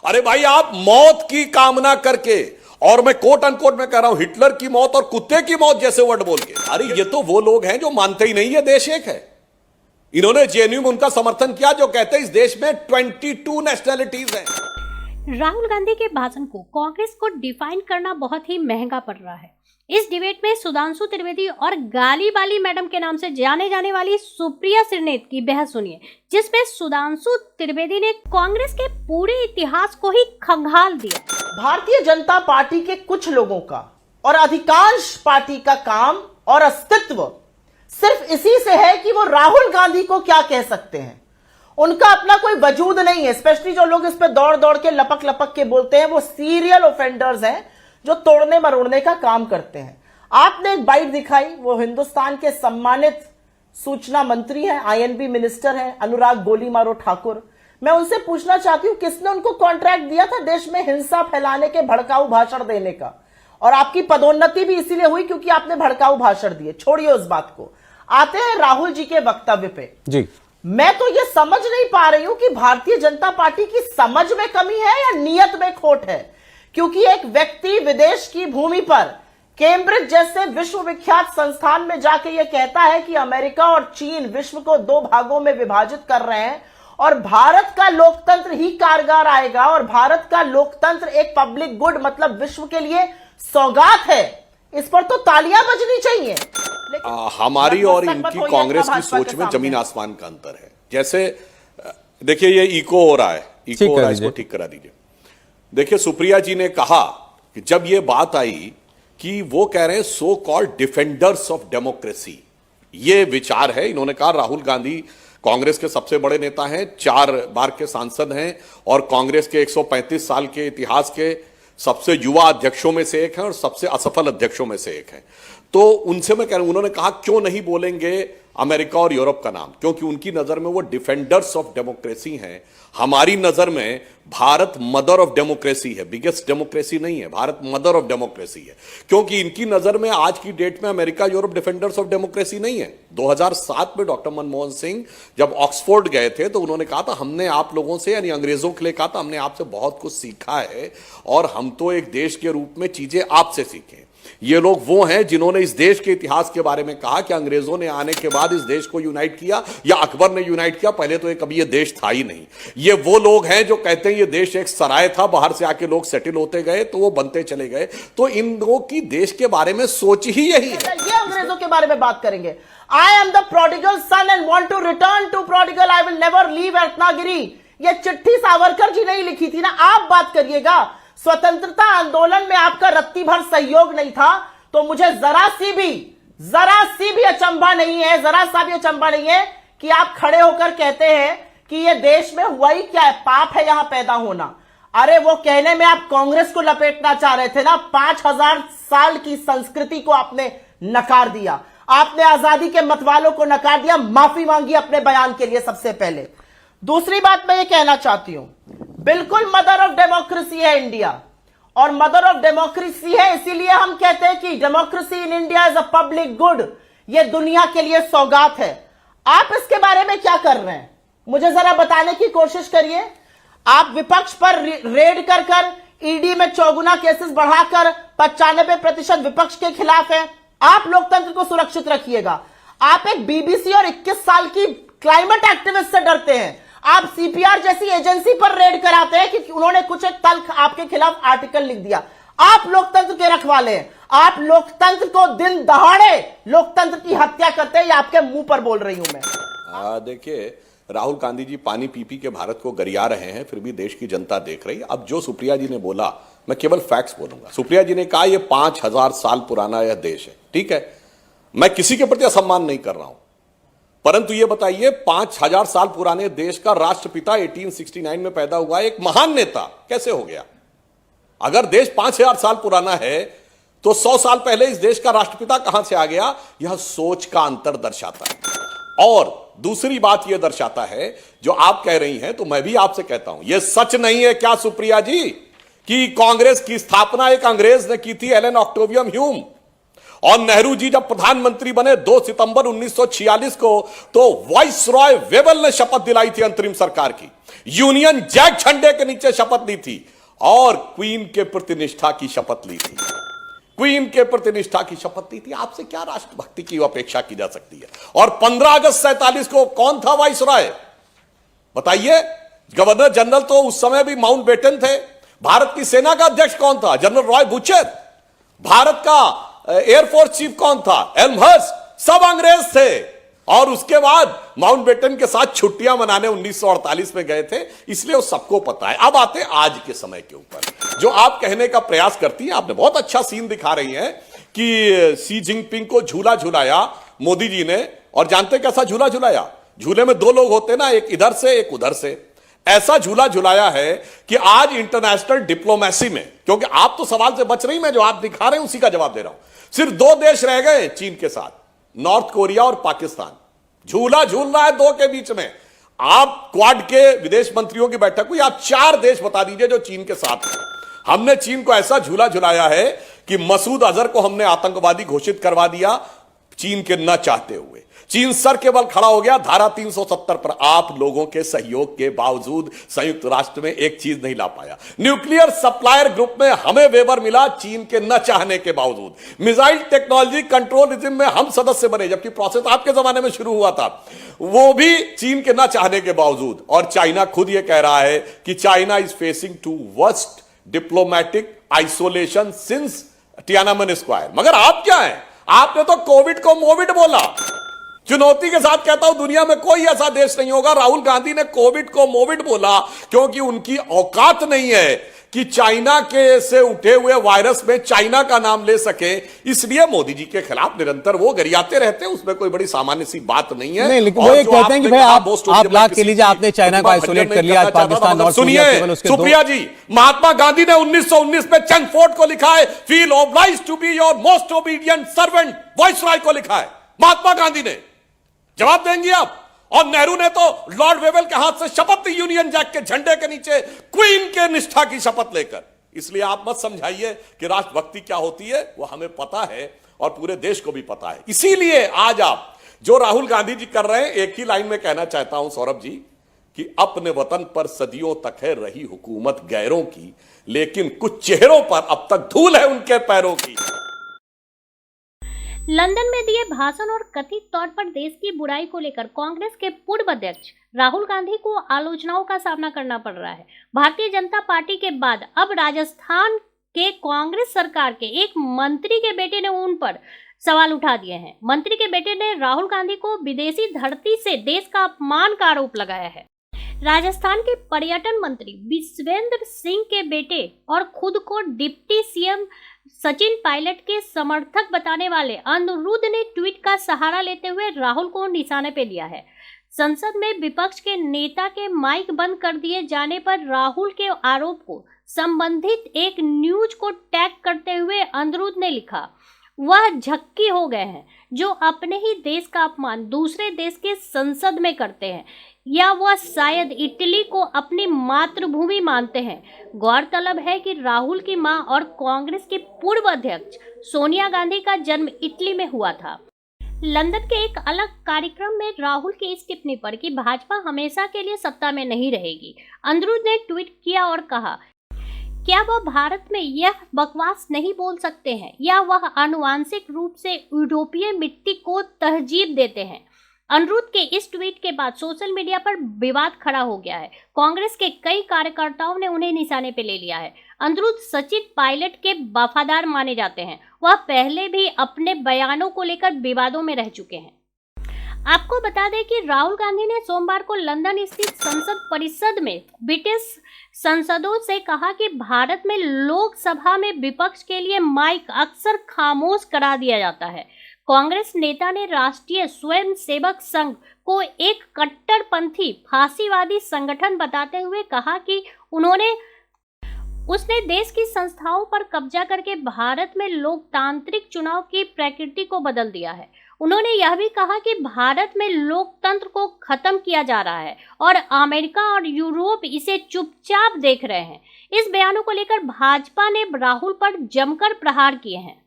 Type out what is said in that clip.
अरे भाई, आप मौत की कामना करके, और मैं कोट अनकोट में कह रहा हूं, हिटलर की मौत और कुत्ते की मौत जैसे वर्ड बोल के, अरे ये तो वो लोग हैं जो मानते ही नहीं है देश एक है। इन्होंने जेएनयू में उनका समर्थन किया जो कहते हैं इस देश में 22 नेशनैलिटीज हैं। राहुल गांधी के भाषण को कांग्रेस को डिफाइन करना बहुत ही महंगा पड़ रहा है। इस डिबेट में सुधांशु त्रिवेदी और गाली बाली मैडम के नाम से जाने जाने वाली सुप्रिया श्रीनेत की बहस सुनिए, जिसमें सुधांशु त्रिवेदी ने कांग्रेस के पूरे इतिहास को ही खंगाल दिया। भारतीय जनता पार्टी के कुछ लोगों का और अधिकांश पार्टी का काम और अस्तित्व सिर्फ इसी से है कि वो राहुल गांधी को क्या कह सकते हैं। उनका अपना कोई वजूद नहीं है। स्पेशली जो लोग इस पे दौड़ दौड़ के लपक लपक के बोलते हैं, वो सीरियल ऑफेंडर्स हैं जो तोड़ने मरोड़ने का काम करते हैं। आपने एक बाइट दिखाई, वो हिंदुस्तान के सम्मानित सूचना मंत्री हैं, आईएनबी मिनिस्टर हैं, अनुराग गोली मारो ठाकुर। मैं उनसे पूछना चाहती हूं, किसने उनको कॉन्ट्रैक्ट दिया था देश में हिंसा फैलाने के, भड़काऊ भाषण देने का? और आपकी पदोन्नति भी इसीलिए हुई क्योंकि आपने भड़काऊ भाषण दिए। छोड़िए उस बात को, आते हैं राहुल जी के वक्तव्य पे। जी, मैं तो ये समझ नहीं पा रही हूं कि भारतीय जनता पार्टी की समझ में कमी है या नियत में खोट है। क्योंकि एक व्यक्ति विदेश की भूमि पर कैम्ब्रिज जैसे विश्वविख्यात संस्थान में जाके ये कहता है कि अमेरिका और चीन विश्व को दो भागों में विभाजित कर रहे हैं और भारत का लोकतंत्र ही कारगर आएगा और भारत का लोकतंत्र एक पब्लिक गुड मतलब विश्व के लिए सौगात है। इस पर तो तालियां बजनी चाहिए। हमारी और इनकी कांग्रेस की सोच में जमीन आसमान का अंतर है। जैसे देखिए, ये इको हो रहा है, इसको ठीक करा दीजिए। देखिए, सुप्रिया जी ने कहा कि जब ये बात आई कि वो कह रहे हैं so called defenders of democracy, ये विचार है। इन्होंने कहा राहुल गांधी कांग्रेस के सबसे बड़े नेता हैं, 4 बार के सांसद हैं और कांग्रेस के 135 साल के इतिहास के सबसे युवा अध्यक्षों में से एक हैं और सबसे असफल अध्यक्षों में से एक हैं। तो उनसे मैं कह रहा हूं, उन्होंने कहा क्यों नहीं बोलेंगे अमेरिका और यूरोप का नाम, क्योंकि उनकी नजर में वो डिफेंडर्स ऑफ डेमोक्रेसी हैं। हमारी नजर में भारत मदर ऑफ डेमोक्रेसी है, बिगेस्ट डेमोक्रेसी नहीं है, भारत मदर ऑफ डेमोक्रेसी है। क्योंकि इनकी नजर में आज की डेट में America Europe defenders of democracy नहीं है। 2007 में डॉक्टर मनमोहन सिंह जब ऑक्सफोर्ड गए थे तो उन्होंने कहा था हमने आप लोगों से, यानी अंग्रेजों के लिए कहा था, हमने आपसे बहुत कुछ सीखा है और हम तो एक देश के रूप में चीजें आपसे सीखें। ये लोग वो हैं जिन्होंने इस देश के इतिहास के बारे में कहा कि अंग्रेजों ने आने के बाद इस देश को यूनाइट किया या अकबर ने यूनाइट किया, पहले तो कभी ये देश था ही नहीं। ये वो लोग हैं जो कहते हैं ये देश एक सराय था, बाहर से आके लोग सेटल होते गए तो वो बनते चले गए। तो इन लोगों की देश के बारे में सोच ही यही है। ये अंग्रेजों के बारे में बात करेंगे। I am the prodigal son and want to return to prodigal, I will never leave Ratnagiri. ये चिट्ठी सावरकर जी ने ही लिखी थी ना। आप बात करिएगा, स्वतंत्रता आंदोलन में आपका रत्ती भर सहयोग नहीं था तो मुझे जरा सी भी अचंभा नहीं है, जरा सा भी अचंभा नहीं है कि आप खड़े होकर कहते हैं कि ये देश में हुआ ही क्या है, पाप है यहां पैदा होना। अरे वो कहने में आप कांग्रेस को लपेटना चाह रहे थे ना। 5000 साल की संस्कृति को आपने नकार दिया, आपने आजादी के मतवालों को नकार दिया। माफी मांगी अपने बयान के लिए सबसे पहले। दूसरी बात मैं ये कहना चाहती हूं, बिल्कुल मदर ऑफ डेमोक्रेसी है इंडिया और मदर ऑफ डेमोक्रेसी है इसीलिए हम कहते हैं कि democracy in India is a public good. ये दुनिया के लिए सौगात है। आप इसके बारे में क्या कर रहे हैं, मुझे जरा बताने की कोशिश करिए। आप विपक्ष पर रेड कर कर ईडी में 4 केसेस बढ़ाकर 95% विपक्ष के खिलाफ है। आप लोकतंत्र को सुरक्षित रखिएगा। आप एक बीबीसी और 21 साल की क्लाइमेट एक्टिविस्ट से डरते हैं। आप सीपीआर जैसी एजेंसी पर रेड कराते हैं कि उन्होंने कुछ एक तल्ख आपके खिलाफ आर्टिकल लिख दिया। आप लोकतंत्र के रखवाले हैं। आप लोकतंत्र को दिन दहाड़े लोकतंत्र की हत्या करते हैं। ये आपके मुंह पर बोल रही हूं मैं। देखिए, राहुल गांधी जी पानी पी पी के भारत को गरिया रहे हैं, फिर भी देश की जनता देख रही है। अब जो सुप्रिया जी ने बोला, मैं केवल फैक्ट्स बोलूंगा। सुप्रिया जी ने कहा यह 5000 साल पुराना यह देश है। ठीक है, मैं किसी के प्रति असम्मान नहीं कर रहा हूं, परंतु यह बताइए 5000 साल पुराने देश का राष्ट्रपिता 1869 में पैदा हुआ एक महान नेता कैसे हो गया? अगर देश 5000 साल पुराना है तो 100 साल पहले इस देश का राष्ट्रपिता कहां से आ गया? यह सोच का अंतर दर्शाता है। और दूसरी बात यह दर्शाता है, जो आप कह रही हैं तो मैं भी आपसे कहता हूं, यह सच नहीं है क्या सुप्रिया जी कि कांग्रेस की स्थापना एक अंग्रेज ने की थी, एलन ऑक्टेवियम ह्यूम, और नेहरू जी जब प्रधानमंत्री बने 2 सितंबर 1946 को, तो वाइसरॉय वेबल ने शपथ दिलाई थी अंतरिम सरकार की, यूनियन जैक झंडे के नीचे शपथ ली थी और क्वीन के प्रति निष्ठा की शपथ ली थी। क्वीन के प्रति निष्ठा की शपथ ली थी। आपसे क्या राष्ट्रभक्ति की अपेक्षा की जा सकती है? और 15 अगस्त 47 को कौन था वाइसरॉय, बताइए? गवर्नर जनरल तो उस समय भी माउंटबेटन थे। भारत की सेना का अध्यक्ष कौन था? General Roy butcher. भारत का एयरफोर्स चीफ कौन था? एल्महर्स्ट। सब अंग्रेज थे। और उसके बाद माउंटबेटन के साथ छुट्टियां मनाने 1948 में गए थे, इसलिए वो सबको पता है। अब आते आज के समय के ऊपर, जो आप कहने का प्रयास करती हैं, आपने बहुत अच्छा सीन दिखा रही हैं कि शी जिनपिंग को झूला झुलाया मोदी जी ने, और जानते कैसा झूला झुलाया? झूले में 2 लोग होते ना, एक इधर से एक उधर से। ऐसा झूला झुलाया है कि आज इंटरनेशनल डिप्लोमेसी में, क्योंकि आप तो सवाल से बच रही, मैं जो आप दिखा रहे हैं उसी का जवाब दे रहा हूं। सिर्फ 2 देश रह गए चीन के साथ, नॉर्थ कोरिया और पाकिस्तान। झूला झूल रहा है 2 के बीच में। आप क्वाड के विदेश मंत्रियों की बैठक हुई, आप 4 देश बता दीजिए जो चीन के साथ हैं। हमने चीन को ऐसा झूला झुलाया है कि मसूद अजहर को हमने आतंकवादी घोषित करवा दिया, चीन के न चाहते हुए। चीन सर के बल खड़ा हो गया धारा 370 पर। आप लोगों के सहयोग के बावजूद संयुक्त राष्ट्र में एक चीज नहीं ला पाया। न्यूक्लियर सप्लायर ग्रुप में हमें वेबर मिला, चीन के न चाहने के बावजूद। मिसाइल टेक्नोलॉजी कंट्रोल रिजिम में हम सदस्य बने, जबकि प्रोसेस आपके जमाने में शुरू हुआ था, वो भी चीन के न चाहने के बावजूद। और चाइना खुद ये कह रहा है कि China is facing to worst diplomatic isolation since Tiananmen Square. मगर आप क्या हैं? आपने तो कोविड को मोविड बोला। चुनौती के साथ कहता हूं, दुनिया में कोई ऐसा देश नहीं होगा। राहुल गांधी ने कोविड को मोविड बोला क्योंकि उनकी औकात नहीं है कि चाइना के से उठे हुए वायरस में चाइना का नाम ले सके, इसलिए मोदी जी के खिलाफ निरंतर वो गरियाते रहते हैं। उसमें कोई बड़ी सामान्य सी बात नहीं है। नहीं, लेकिन वो ये कहते हैं कि भाई आप लाख के लीजिए, आपने चाइना को आइसोलेट कर लिया, आज पाकिस्तान और सुनिए सुप्रिया जी, महात्मा गांधी ने 1919 में चंगफोर्ड को लिखा है, feel obliged to be your most obedient servant, viceroy को लिखा है महात्मा गांधी ने। जवाब देंगी आप? और नेहरू ने तो लॉर्ड वेवेल के हाथ से शपथ ली यूनियन जैक के झंडे के नीचे, क्वीन के निष्ठा की शपथ लेकर। इसलिए आप मत समझाइए कि राष्ट्रभक्ति क्या होती है, वो हमें पता है और पूरे देश को भी पता है। इसीलिए आज आप जो राहुल गांधी जी कर रहे हैं, एक ही लाइन में कहना चाहता हूं सौरभ जी, कि अपने वतन पर सदियों तक है रही हुकूमत गैरों की, लेकिन कुछ चेहरों पर अब तक धूल है उनके पैरों की। लंदन में दिए भाषण और कथित तौर पर देश की बुराई को लेकर कांग्रेस के पूर्व अध्यक्ष राहुल गांधी को आलोचनाओं का सामना करना पड़ रहा है। भारतीय जनता पार्टी के बाद अब राजस्थान के कांग्रेस सरकार के एक मंत्री के बेटे ने उन पर सवाल उठा दिए हैं। मंत्री के बेटे ने राहुल गांधी को विदेशी धरती से देश का अपमान का आरोप लगाया है। राजस्थान के पर्यटन मंत्री विश्वेंद्र सिंह के बेटे और खुद को डिप्टी सीएम सचिन पायलट के समर्थक बताने वाले अनिरुद्ध ने ट्वीट का सहारा लेते हुए राहुल को निशाने पे लिया है। संसद में विपक्ष के नेता के माइक बंद कर दिए जाने पर राहुल के आरोप को संबंधित एक न्यूज को टैग करते हुए अनिरुद्ध ने लिखा, वह झक्की हो गए हैं जो अपने ही देश का अपमान दूसरे देश के संसद में करते हैं, या वह शायद इटली को अपनी मातृभूमि मानते हैं। गौरतलब है कि राहुल की मां और कांग्रेस की पूर्व अध्यक्ष सोनिया गांधी का जन्म इटली में हुआ था। लंदन के एक अलग कार्यक्रम में राहुल की इस टिप्पणी पर कि भाजपा हमेशा के लिए सत्ता में नहीं रहेगी, अनिरुद्ध ने ट्वीट किया और कहा, क्या वह भारत में यह बकवास नहीं बोल सकते हैं, या वह आनुवांशिक रूप से यूरोपीय मिट्टी को तरजीह देते हैं। अनिरुद्ध के इस ट्वीट के बाद सोशल मीडिया पर विवाद खड़ा हो गया है। कांग्रेस के कई कार्यकर्ताओं ने उन्हें निशाने पे ले लिया है। अनिरुद्ध सचिन पायलट के वफादार माने जाते हैं। वह पहले भी अपने बयानों को लेकर विवादों में रह चुके हैं। आपको बता दें कि राहुल गांधी ने सोमवार को लंदन स्थित संसद परिषद में ब्रिटिश सांसदों से कहा कि भारत में लोकसभा में विपक्ष के लिए माइक अक्सर खामोश करा दिया जाता है। कांग्रेस नेता ने राष्ट्रीय स्वयंसेवक संघ को एक कट्टरपंथी फांसीवादी संगठन बताते हुए कहा कि उसने देश की संस्थाओं पर कब्जा करके भारत में लोकतांत्रिक चुनाव की प्रकृति को बदल दिया है। उन्होंने यह भी कहा कि भारत में लोकतंत्र को खत्म किया जा रहा है और अमेरिका और यूरोप इसे चुपचाप देख रहे हैं। इस बयानों को लेकर भाजपा ने राहुल पर जमकर प्रहार किए हैं।